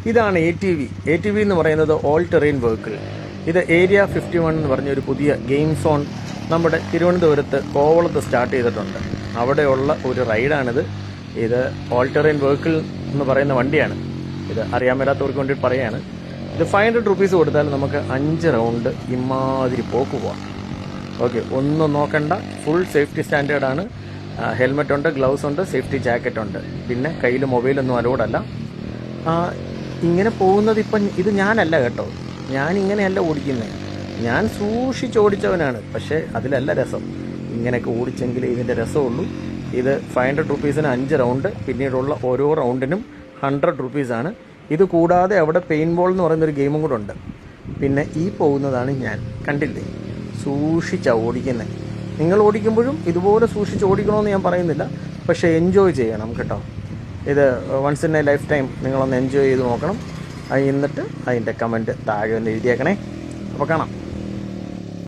ഇതാണ് A T V എന്ന് പറയുന്നത് ഓൾ ടെറൈൻ വെഹിക്കിൾ. ഇത് ഏരിയ 51 എന്ന് പറഞ്ഞ ഒരു പുതിയ ഗെയിം സോൺ നമ്മുടെ തിരുവനന്തപുരത്ത് കോവളത്ത് സ്റ്റാർട്ട് ചെയ്തിട്ടുണ്ട്. അവിടെയുള്ള ഒരു റൈഡാണിത്. ഇത് ഓൾ ടെറൈൻ വെഹിക്കിൾ എന്ന് പറയുന്ന വണ്ടിയാണ്. ഇത് അറിയാൻ മേലാത്തവർക്ക് വേണ്ടിയിട്ട് പറയുകയാണ്. ഇത് 500 റുപ്പീസ് കൊടുത്താൽ നമുക്ക് 5 റൗണ്ട് ഇമാതിരി പോക്ക് പോവാം. ഓക്കെ, ഒന്നും നോക്കണ്ട, ഫുൾ സേഫ്റ്റി സ്റ്റാൻഡേർഡാണ്. ഹെൽമെറ്റ് ഉണ്ട്, ഗ്ലൗസ് ഉണ്ട്, സേഫ്റ്റി ജാക്കറ്റ് ഉണ്ട്. പിന്നെ കയ്യിൽ മൊബൈലൊന്നും അലോഡല്ല. ഇങ്ങനെ പോകുന്നത് ഇപ്പം ഇത് ഞാനല്ല കേട്ടോ, ഞാൻ ഇങ്ങനെയല്ല ഓടിക്കുന്നത്. ഞാൻ സൂക്ഷിച്ചോടിച്ചവനാണ്. പക്ഷേ അതിലല്ല രസം. ഇങ്ങനെയൊക്കെ ഓടിച്ചെങ്കിൽ ഇതിൻ്റെ രസമുള്ളൂ. ഇത് 500 റുപ്പീസിന് 5 റൗണ്ട്, പിന്നീടുള്ള ഓരോ റൗണ്ടിനും 100 റുപ്പീസാണ്. ഇത് കൂടാതെ അവിടെ പെയിൻ ബോൾ എന്ന് പറയുന്നൊരു ഗെയിമും കൂടെ ഉണ്ട്. പിന്നെ ഈ പോകുന്നതാണ് ഞാൻ. കണ്ടില്ലേ, സൂക്ഷിച്ചാണ് ഓടിക്കുന്നത്. നിങ്ങൾ ഓടിക്കുമ്പോഴും ഇതുപോലെ സൂക്ഷിച്ച് ഓടിക്കണമെന്ന് ഞാൻ പറയുന്നില്ല, പക്ഷേ എൻജോയ് ചെയ്യണം കേട്ടോ. ഇത് once in a lifetime നിങ്ങളൊന്ന് എൻജോയ് ചെയ്ത് നോക്കണം. എന്നിട്ട് അതിൻ്റെ കമൻറ്റ് താഴെ ഒന്ന് എഴുതിയേക്കണേ. അപ്പോൾ കാണാം.